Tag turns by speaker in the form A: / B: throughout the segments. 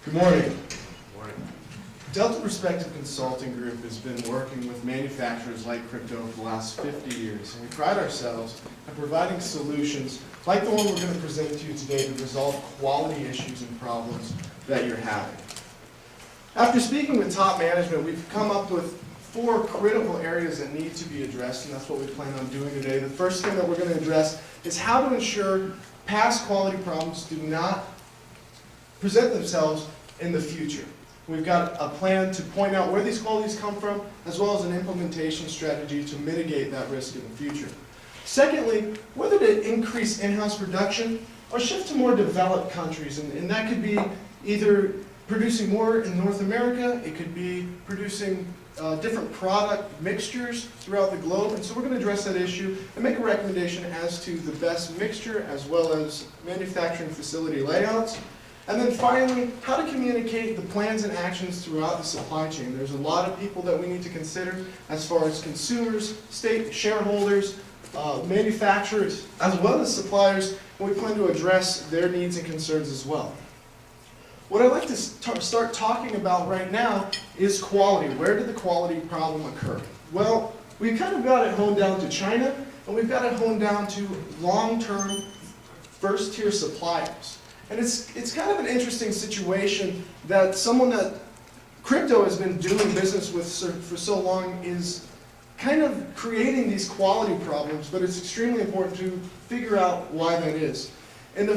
A: Good morning.
B: Morning.
A: Delta Perspective Consulting Group has been working with manufacturers like Crypto for the last 50 years, and we pride ourselves on providing solutions like the one we're going to present to you today to resolve quality issues and problems that you're having. After speaking with top management, we've come up with 4 critical areas that need to be addressed, and that's what we plan on doing today. The first thing that we're going to address is how to ensure past quality problems do not present themselves in the future. We've got a plan to point out where these qualities come from, as well as an implementation strategy to mitigate that risk in the future. Secondly, whether to increase in-house production or shift to more developed countries, and that could be either producing more in North America, it could be producing different product mixtures throughout the globe, and so we're going to address that issue and make a recommendation as to the best mixture as well as manufacturing facility layouts. And then finally, how to communicate the plans and actions throughout the supply chain. There's a lot of people that we need to consider as far as consumers, state shareholders, manufacturers, as well as suppliers, and we plan to address their needs and concerns as well. What I'd like to start talking about right now is quality. Where did the quality problem occur? Well, we've kind of got it honed down to China, and we've got it honed down to long-term first-tier suppliers. And it's kind of an interesting situation that someone that Crypto has been doing business with for so long is kind of creating these quality problems, but it's extremely important to figure out why that is. In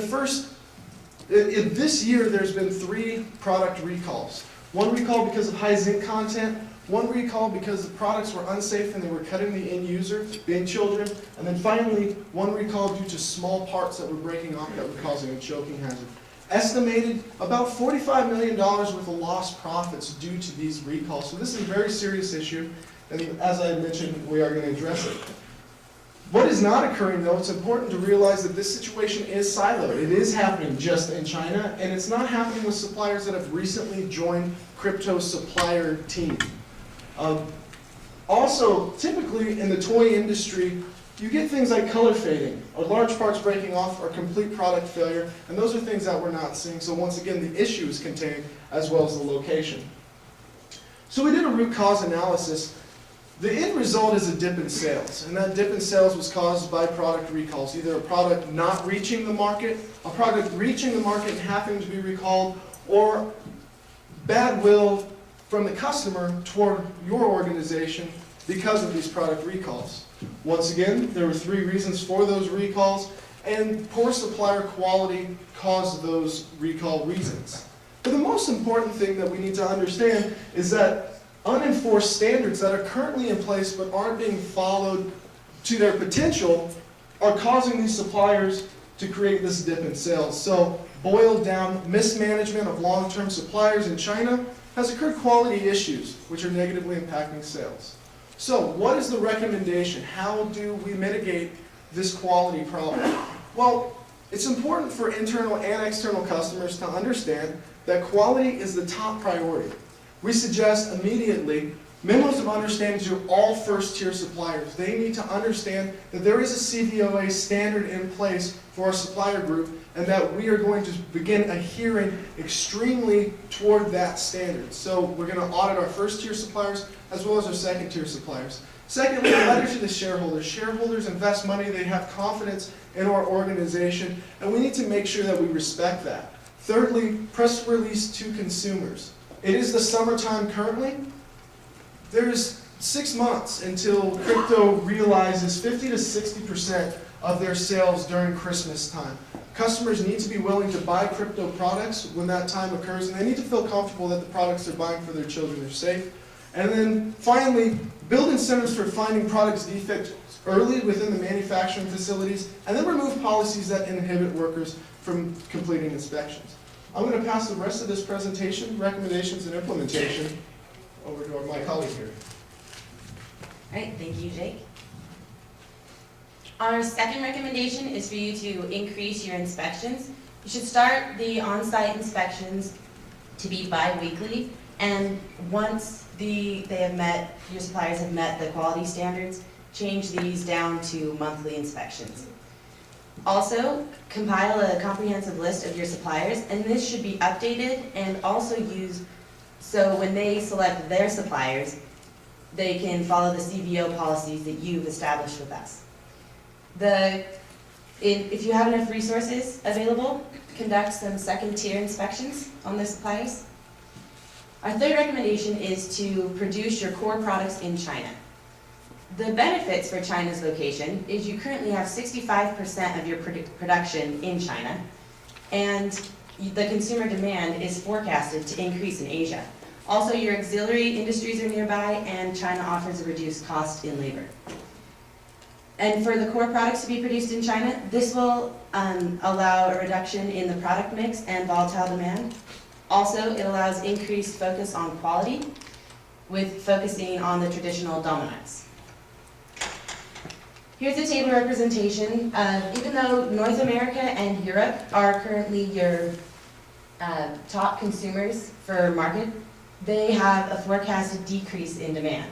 A: this year, there's been 3 product recalls. 1 recall because of high zinc content, 1 recall because the products were unsafe and they were cutting the end user, being children, and then finally 1 recall due to small parts that were breaking off that were causing a choking hazard. Estimated about $45 million worth of lost profits due to these recalls. So this is a very serious issue, and as I mentioned, we are going to address it. What is not occurring, though, it's important to realize that this situation is siloed. It is happening just in China, and it's not happening with suppliers that have recently joined Crypto's supplier team. Also, typically in the toy industry, you get things like color fading, or large parts breaking off, or complete product failure, and those are things that we're not seeing. So once again, the issue is contained as well as the location. So we did a root cause analysis. The end result is a dip in sales, and that dip in sales was caused by product recalls, either a product not reaching the market, a product reaching the market and having to be recalled, or bad will from the customer toward your organization because of these product recalls. Once again, there were 3 reasons for those recalls, and poor supplier quality caused those recall reasons. But the most important thing that we need to understand is that unenforced standards that are currently in place but aren't being followed to their potential are causing these suppliers to create this dip in sales. So, boiled down, mismanagement of long-term suppliers in China has occurred quality issues, which are negatively impacting sales. So, what is the recommendation? How do we mitigate this quality problem? Well, it's important for internal and external customers to understand that quality is the top priority. We suggest immediately memos of understanding to all first-tier suppliers. They need to understand that there is a CVOA standard in place for our supplier group, and that we are going to begin adhering extremely toward that standard. So we're going to audit our first-tier suppliers as well as our second-tier suppliers. Secondly, a letter to the shareholders. Shareholders invest money, they have confidence in our organization, and we need to make sure that we respect that. Thirdly, press release to consumers. It is the summertime currently. There's 6 months until Crypto realizes 50 to 60% of their sales during Christmas time. Customers need to be willing to buy Crypto products when that time occurs, and they need to feel comfortable that the products they're buying for their children are safe. And then finally, build incentives for finding products defects early within the manufacturing facilities, and then remove policies that inhibit workers from completing inspections. I'm going to pass the rest of this presentation, recommendations, and implementation over to my colleague here.
C: All right, thank you, Jake. Our second recommendation is for you to increase your inspections. You should start the on-site inspections to be bi-weekly, and once your suppliers have met the quality standards, change these down to monthly inspections. Also, compile a comprehensive list of your suppliers, and this should be updated and also used so when they select their suppliers, they can follow the CBO policies that you've established with us. If you have enough resources available, conduct some second-tier inspections on the suppliers. Our third recommendation is to produce your core products in China. The benefits for China's location is you currently have 65% of your production in China, and the consumer demand is forecasted to increase in Asia. Also, your auxiliary industries are nearby, and China offers a reduced cost in labor. And for the core products to be produced in China, this will allow a reduction in the product mix and volatile demand. Also, it allows increased focus on quality, with focusing on the traditional dominance. Here's a table representation of, even though North America and Europe are currently your top consumers for market, they have a forecasted decrease in demand.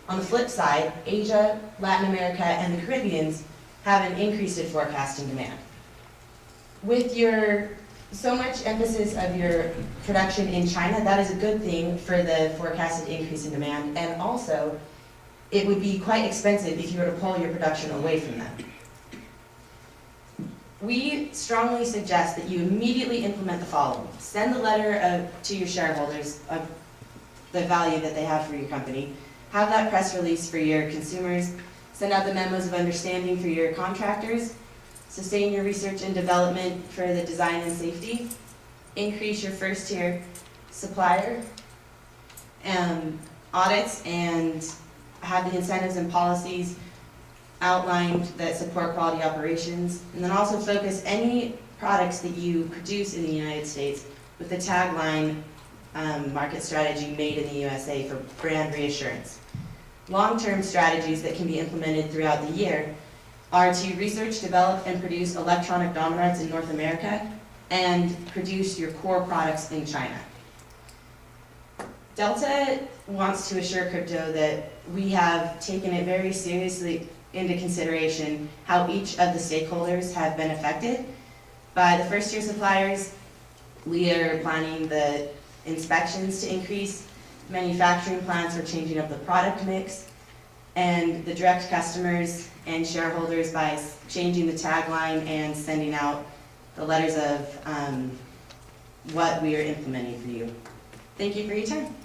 C: On the flip side, Asia, Latin America, and the Caribbean have an increase in forecast in demand. With so much emphasis of your production in China, that is a good thing for the forecasted increase in demand, and also it would be quite expensive if you were to pull your production away from them. We strongly suggest that you immediately implement the following. Send the letter to your shareholders of the value that they have for your company. Have that press release for your consumers. Send out the memos of understanding for your contractors. Sustain your research and development for the design and safety. Increase your first-tier supplier audits, and have the incentives and policies outlined that support quality operations. And then also focus any products that you produce in the United States with the tagline, market strategy made in the USA for brand reassurance. Long-term strategies that can be implemented throughout the year are to research, develop, and produce electronic dominants in North America and produce your core products in China. Delta wants to assure crypto that we have taken it very seriously into consideration how each of the stakeholders have been affected. By the first-tier suppliers, we are planning the inspections to increase, manufacturing plants are changing up the product mix, and the direct customers and shareholders by changing the tagline and sending out the letters of what we are implementing for you. Thank you for your time.